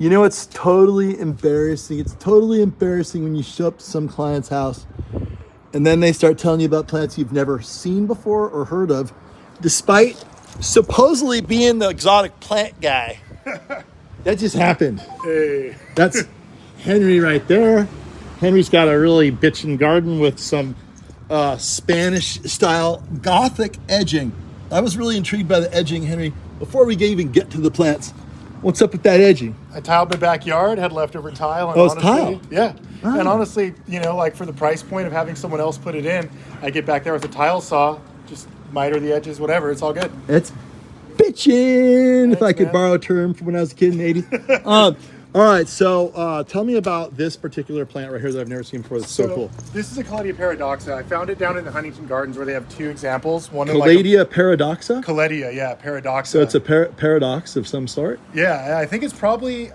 You know, it's totally embarrassing. It's totally embarrassing when you show up to some client's house and then they start telling you about plants you've never seen before or heard of, despite supposedly being the exotic plant guy. That just happened. Hey. That's Henry right there. Henry's got a really bitchin' garden with some Spanish style Gothic edging. I was really intrigued by the edging, Henry. Before we even get to the plants, what's up with that edging? I tiled my backyard, had leftover tile. And it's tile? Yeah. Oh. And honestly, you know, like for the price point of having someone else put it in, I get back there with a tile saw, just miter the edges, whatever. It's all good. It's bitchin', if I could man. borrow a term from when I was a kid in the 80s. All right, so tell me about this particular plant right here that I've never seen before. That's so cool. This is a Caledia paradoxa. I found it down in the Huntington Gardens where they have two examples. One Caledia paradoxa? Caledia, yeah, paradoxa. So it's a paradox of some sort? Yeah, I think it's probably,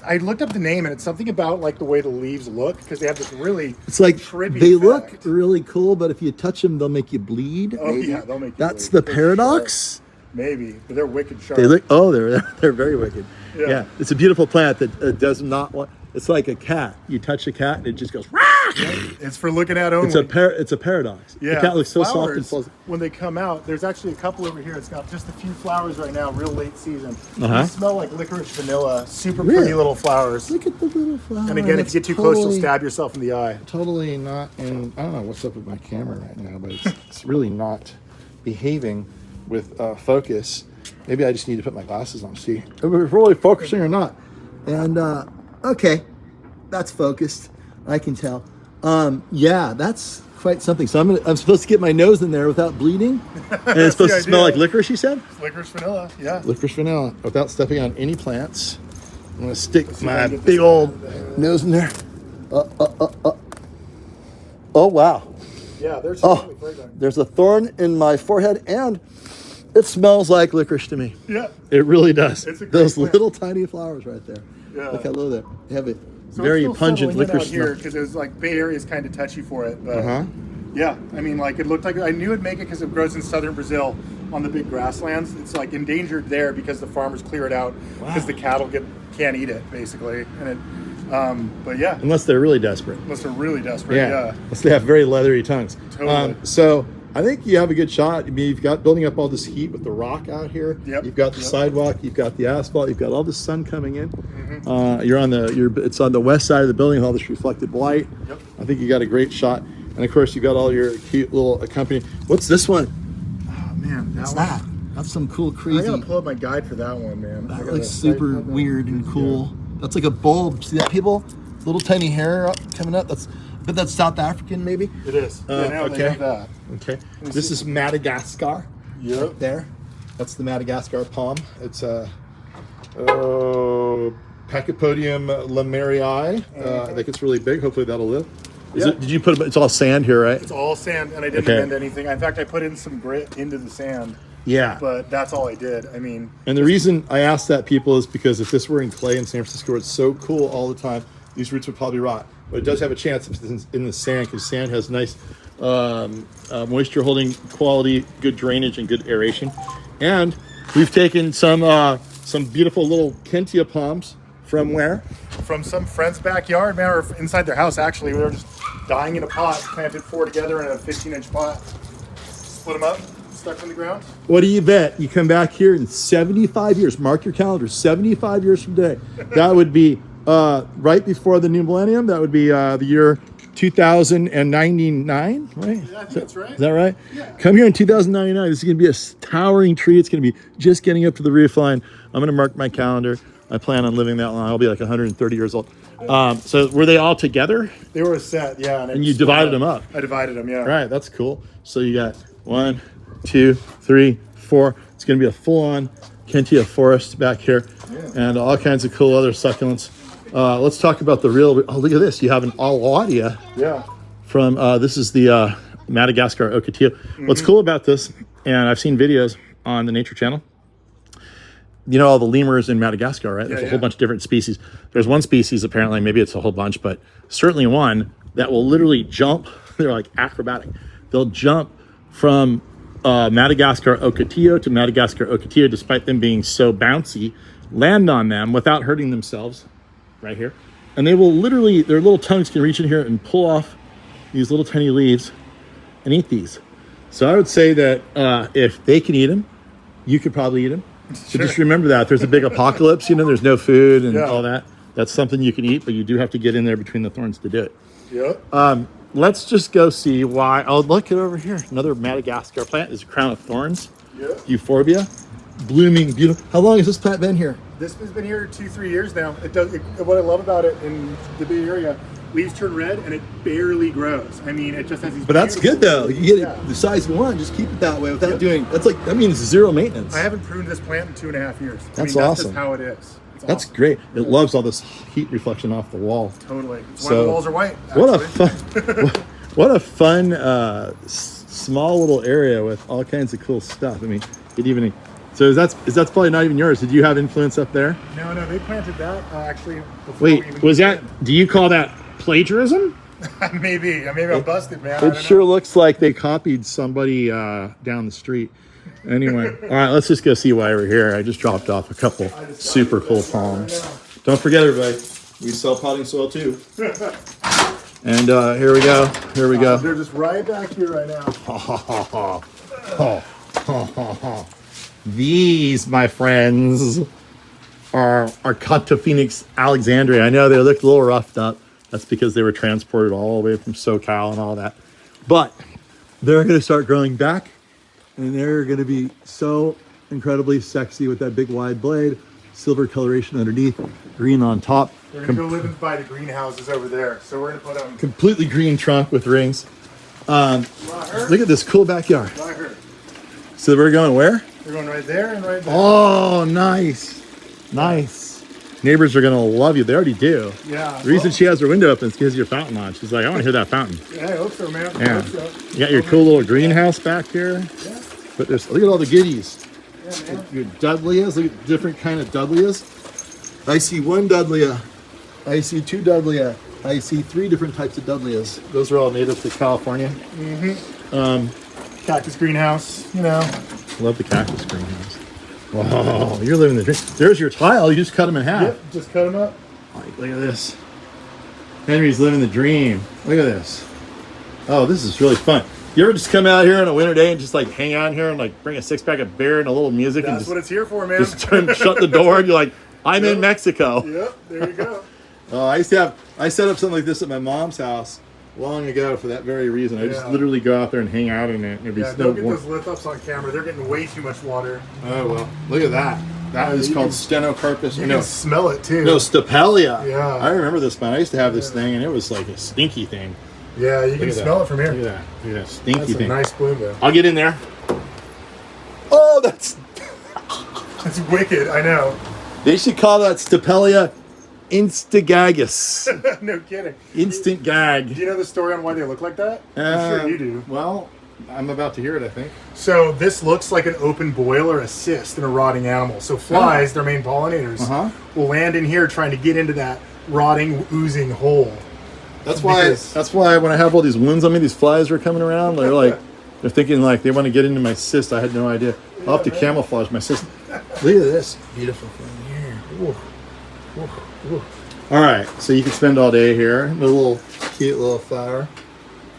I looked up the name and it's something about like the way the leaves look because they have this really It's like trippy they effect. look really cool, but if you touch them, they'll make you bleed. Oh maybe? yeah, they'll make you That's bleed. the paradox? Maybe, but they're wicked sharp. They look, they're very wicked. Yeah. It's a beautiful plant that does not want, it's like a cat. You touch a cat and it just goes, rah! It's for looking at only. It's a paradox. Yeah, the cat looks so soft flowers, and fuzzy. when they come out, there's actually a couple over here. It's got just a few flowers right now, real late season. Uh-huh. They smell like licorice vanilla, super Really? pretty little flowers. Look at the little flower. And again, if you get too close, you'll stab yourself in the eye. Totally not in, I don't know what's up with my camera right now, but it's really not behaving with focus. Maybe I just need to put my glasses on, see if we're really focusing or not. And okay, that's focused. I can tell. Yeah, that's quite something. So I'm supposed to get my nose in there without bleeding, and it's supposed to smell like licorice. You said Licorice vanilla, yeah. licorice vanilla without stepping on any plants. I'm gonna stick my big old nose in there. Oh wow. Yeah, there's There's a thorn in my forehead, and it smells like licorice to me. Yeah. It really does. It's a great Those plant. little tiny flowers right there. Yeah. Look how low they have a So very it's still pungent settling in licorice out here smell. because it was like Bay Area is kind of touchy for it, but Uh-huh. yeah, I mean, like it looked like I knew it'd make it because it grows in southern Brazil on the big grasslands. It's like endangered there because the farmers clear it out because the cattle can't eat it basically, and it. But yeah, Unless they're really desperate. unless they're really desperate. Yeah. Unless they have very leathery tongues. Totally. So I think you have a good shot. I mean, you've got building up all this heat with the rock out here. Yep. You've got the sidewalk. You've got the asphalt. You've got all the sun coming in. It's on the west side of the building, all this reflected light. Yep. I think you got a great shot. And of course, you got all your cute little accompaniment. What's this one? Oh man, What's that? That's some cool, I crazy. gotta pull up my guide for that one, man. That looks super weird and cool. That's like a bulb. See that, people? Little tiny hair coming up. That's South African, maybe. It is. Yeah, now they have that. Okay. This is Madagascar. Yep. Right there. That's the Madagascar palm. It's a Pachypodium lemmerii. I think it's really big. Hopefully that'll live. Did you put? It's all sand here, right? It's all sand, and I didn't amend anything. In fact, I put in some grit into the sand. Yeah. But that's all I did. I mean. And the reason I asked that, people, is because if this were in clay in San Francisco, where it's so cool all the time, these roots would probably rot. But it does have a chance if it's in the sand, because sand has nice moisture holding quality, good drainage, and good aeration. And we've taken some beautiful little Kentia palms from where? From some friend's backyard, man, or inside their house, actually. We were just dying in a pot, planted 4 together in a 15-inch pot. Split them up, stuck in the ground. What do you bet? You come back here in 75 years, mark your calendar, 75 years from today. That would be right before the new millennium. That would be the year 2099, right? Yeah, I think that's right. Is that right? Yeah. Come here in 2099. This is going to be a towering tree. It's going to be just getting up to the roof line. I'm going to mark my calendar. I plan on living that long. I'll be like 130 years old. So were they all together? They were a set, yeah. And you divided them up? I divided them, yeah. Right, that's cool. So you got 1, 2, 3, 4. It's going to be a full-on Kentia forest back here, and all kinds of cool other succulents. Let's talk about the real. Oh, look at this! You have an Alawadia. Yeah. From this is the Madagascar Ocotillo. Mm-hmm. What's cool about this, and I've seen videos on the Nature Channel. You know all the lemurs in Madagascar, right? There's a whole bunch of different species. There's one species, apparently, maybe it's a whole bunch, but certainly one that will literally jump. They're like acrobatic. They'll jump from Madagascar Ocotillo to Madagascar Ocotillo, despite them being so bouncy. land on them without hurting themselves, right here. And they will literally, their little tongues can reach in here and pull off these little tiny leaves and eat these. So I would say that if they can eat them, you could probably eat them. So just remember that. If there's a big apocalypse, you know, there's no food and all that. That's something you can eat, but you do have to get in there between the thorns to do it. Yep. Let's just go see why. Oh, look at over here. Another Madagascar plant. Is a crown of thorns. Yep. Euphorbia. Blooming, beautiful. How long has this plant been here? This has been here 2-3 years now. What I love about it in the Bay Area, leaves turn red and it barely grows. I mean, it just has these. But that's good though. You get it the size you want. Just keep it that way without doing. That's like, that means zero maintenance. I haven't pruned this plant in 2.5 years. That's That's awesome. just how it is. That's great. It loves all this heat reflection off the wall. Totally. That's why the walls are white. What a fun, what a fun small little area with all kinds of cool stuff. I mean, it even. So that's probably not even yours. Did you have influence up there? No, they planted that actually. Before Wait, was that? Do you call that plagiarism? Maybe I'm busted, man. It sure looks like they copied somebody down the street. Anyway, all right, let's just go see why we're here. I just dropped off a couple super cool palms. Don't forget, everybody, we sell potting soil too. And here we go. Here we go. They're just right back here right now. These, my friends, are Cactus Alexandria. I know they look a little roughed up. That's because they were transported all the way from SoCal and all that. But they're going to start growing back, and they're going to be so incredibly sexy with that big wide blade, silver coloration underneath, green on top. They're going to go live by the greenhouses over there. So we're going to put them. Completely green trunk with rings. Look at this cool backyard. So we're going where? We're going right there and right there. Oh, nice. Nice. Neighbors are going to love you. They already do. Yeah. The reason she has her window open is because your fountain on. She's like, I want to hear that fountain. Yeah, I hope so, man. Yeah. I hope so. You got your cool little greenhouse back here. Yeah. But there's, look at all the goodies. Yeah, man. Your Dudleas. Look at different kind of Dudleas. I see one Dudleya. I see two Dudleya. I see 3 different types of Dudleas. Those are all native to California. Cactus greenhouse, you know. Love the cactus greenhouse. Wow, you're living the dream. There's your tile. You just cut them in half. Yep, just cut them up. Look at this. Henry's living the dream. Look at this. Oh, this is really fun. You ever just come out here on a winter day and just like hang out here and like bring a 6-pack of beer and a little music? That's and what it's here for, man. just shut the door and you're like, I'm in Mexico. Yep, there you go. I set up something like this at my mom's house long ago for that very reason. I just literally go out there and hang out in it. It'd be Don't get those lift ups on camera. They're getting way too much water. Oh, well, look at that. That is called stenocarpus. You can smell it too. No, Stapelia. Yeah. I remember this one. I used to have this thing, and it was like a stinky thing. Yeah, you can smell it from here. Look at that. Look at that stinky That's thing. a nice bloom, though. I'll get in there. Oh, that's... That's wicked, I know. They should call that Stapelia instagagus. No kidding. Instant gag. Do you know the story on why they look like that? I'm sure you do. Well, I'm about to hear it, I think. So this looks like an open boil or a cyst in a rotting animal. So flies, their main pollinators, will land in here trying to get into that rotting, oozing hole. That's why when I have all these wounds on me, these flies are coming around. They're like, they're thinking like they want to get into my cyst. I had no idea. I'll have to camouflage my cyst. Look at this beautiful thing here. Ooh. Ooh. Ooh. All right, so you can spend all day here. The little cute little flower.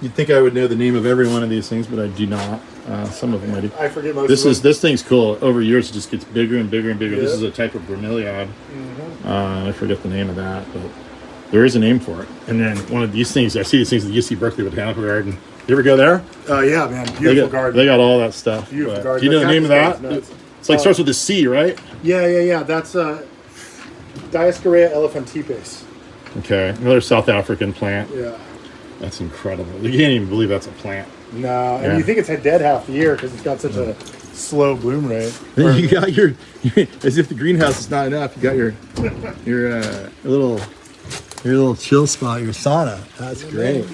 You'd think I would know the name of every one of these things, but I do not. Some of them I do. I forget most of them. This thing's cool. Over years, it just gets bigger and bigger and bigger. This is a type of bromeliad. I forget the name of that, but there is a name for it. And then one of these things, I see these things at UC Berkeley Botanical Garden. You ever go there? Yeah, man. Beautiful garden. They got all that stuff. Beautiful garden. Do you know the name of that? It's like starts with a C, right? Yeah. That's Dioscorea elephantipes. Okay, another South African plant. Yeah. That's incredible. You can't even believe that's a plant. No, and you think it's dead half the year because it's got such a slow bloom rate. Then you got your, as if the greenhouse is not enough. You got your little chill spot, your sauna. That's great.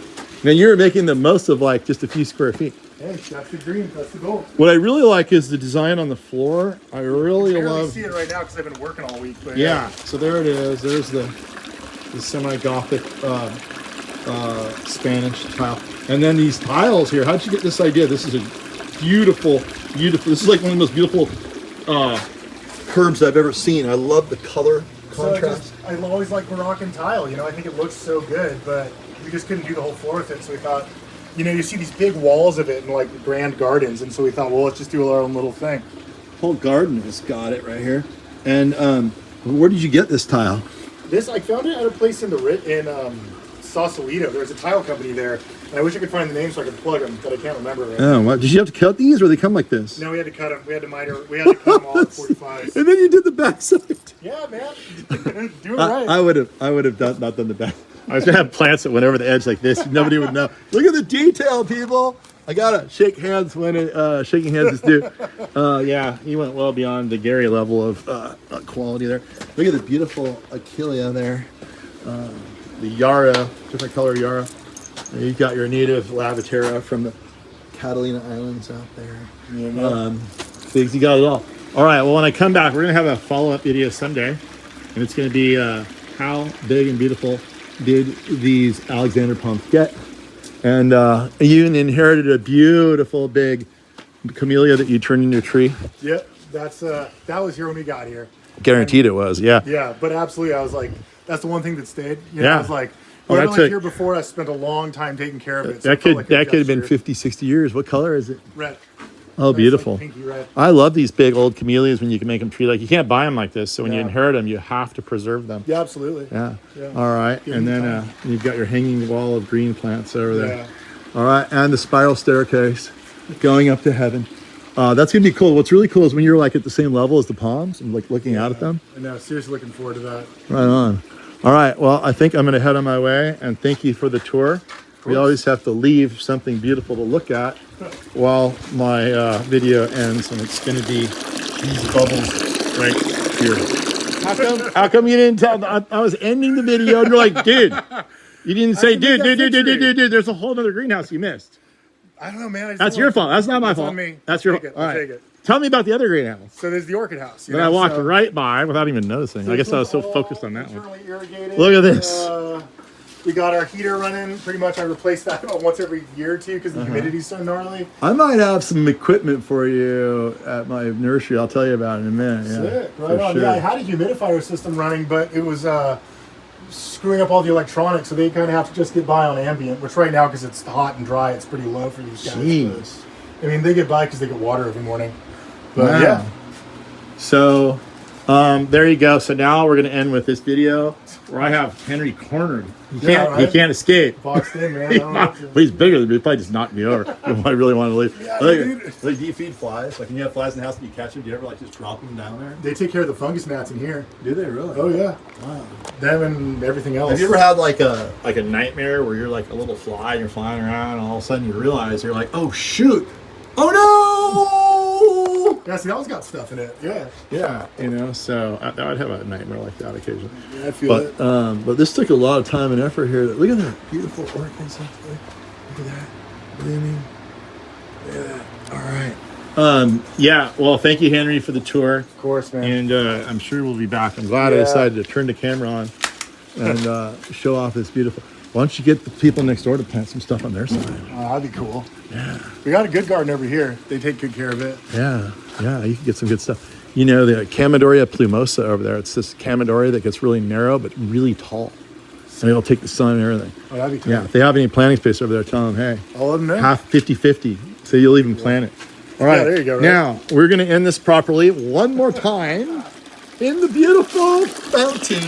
Man, you're making the most of like just a few square feet. Hey, that's the dream. That's the goal. What I really like is the design on the floor. I really love. See it right now because I've been working all week. But yeah. So there it is. There's the semi-Gothic Spanish tile, and then these tiles here. How'd you get this idea? This is a beautiful. This is like one of the most beautiful curbs I've ever seen. I love the color contrast. I always like Moroccan tile. You know, I think it looks so good, but we just couldn't do the whole floor with it. So we thought, you know, you see these big walls of it in like grand gardens, and so we thought, well, let's just do our own little thing. Whole garden has got it right here. And where did you get this tile? This, I found it at a place in Sausalito. There's a tile company there, and I wish I could find the name so I could plug them, but I can't remember right now. Oh, what? Did you have to cut these, or they come like this? No, we had to cut them. We had to cut them all at 45s. And then you did the backside. Yeah, man. Do it right. I would have not done the back. I was gonna have plants that went over the edge like this. Nobody would know. Look at the detail, people. I gotta shake hands when shaking hands is due. Yeah, he went well beyond the Gary level of quality there. Look at the beautiful Achillea there. The Yarrow, different color Yarrow. And you've got your native Lavatera from the Catalina Islands out there. Figs, you got it all. All right, well, when I come back, we're going to have a follow-up video someday. And it's going to be how big and beautiful did these Alexander palms get. And you inherited a beautiful big camellia that you turned into a tree. Yep, that was here when we got here. Guaranteed it was, yeah. Yeah, but absolutely, I was like, that's the one thing that stayed. You know, Yeah. I was like, Well, whoever that's lived it. here before us spent a long time taking care of it. So That it felt could like a have been gesture. 50, 60 years. What color is it? Red. Oh, Nice, beautiful. like pinky red. I love these big old camellias when you can make them tree like. You can't buy them like this, so when you Yeah. inherit them, you have to preserve them. Yeah, absolutely. Yeah. Yeah. All right. Give And them then time. you've got your hanging wall of green plants over there. Yeah. All right. And the spiral staircase going up to heaven. That's going to be cool. What's really cool is when you're like at the same level as the palms and like looking out at them. I know, seriously looking forward to that. Right on. All right. Well, I think I'm going to head on my way, and thank you for the tour. We always have to leave something beautiful to look at while my video ends, and it's going to be these bubbles right here. How come you didn't tell? I was ending the video, and you're like, dude, you didn't say, dude, there's a whole other greenhouse you missed. I don't know, man. That's your fault. That's not my It's fault. on me. That's your Take it. All I'll right. take it. Tell me about the other greenhouse. So there's the Orchid house. You That know, I walked so- right by without even noticing. I guess I was so all focused on that one. internally irrigated. Look at this. We got our heater running. Pretty much, I replace that about once every year or two because the humidity's so gnarly. I might have some equipment for you at my nursery. I'll tell you about it in a minute. Yeah, Sick. for Right on. sure. Yeah, I had a humidifier system running, but it was screwing up all the electronics, so they kind of have to just get by on ambient. Which right now, because it's hot and dry, it's pretty low for these guys. Jeez. But, I mean, they get by because they get water every morning. But Wow. yeah. So there you go. So now we're going to end with this video where I have Henry cornered. He can't. right? He can't escape. Boxed in, man. I don't know what to- But he's bigger than me. He probably just knocked me over. I really want to leave. Yeah, Like, dude. like, do you feed flies? Like when you have flies in the house and you catch them, do you ever like just drop them down there? They take care of the fungus gnats in here. Do they really? Oh yeah, Wow. them and everything else. Have you ever had like a nightmare where you're like a little fly and you're flying around and all of a sudden you realize you're like, oh shoot, oh no! Yeah, see, that one's got stuff in it. Yeah. Yeah, you know, so I would have a nightmare like that occasionally. Yeah, I feel it. But this took a lot of time and effort here. Look at that beautiful orchids up there. Look at that blooming. Look at that. All right. Yeah. Well, thank you, Henry, for the tour. Of course, man. And I'm sure we'll be back. I'm glad I Yeah. decided to turn the camera on and show off this beautiful. Why don't you get the people next door to plant some stuff on their side? That'd be cool. Yeah. We got a good garden over here. They take good care of it. Yeah, you can get some good stuff. You know, the Chamaedorea plumosa over there, it's this Chamaedorea that gets really narrow but really tall. And it'll take the sun and everything. Oh, that'd be cool. Yeah, if they have any planting space over there, tell them, hey, I'll let them know. half 50-50. So you'll even plant it. All right, there you go, right? Now, we're going to end this properly one more time in the beautiful fountain.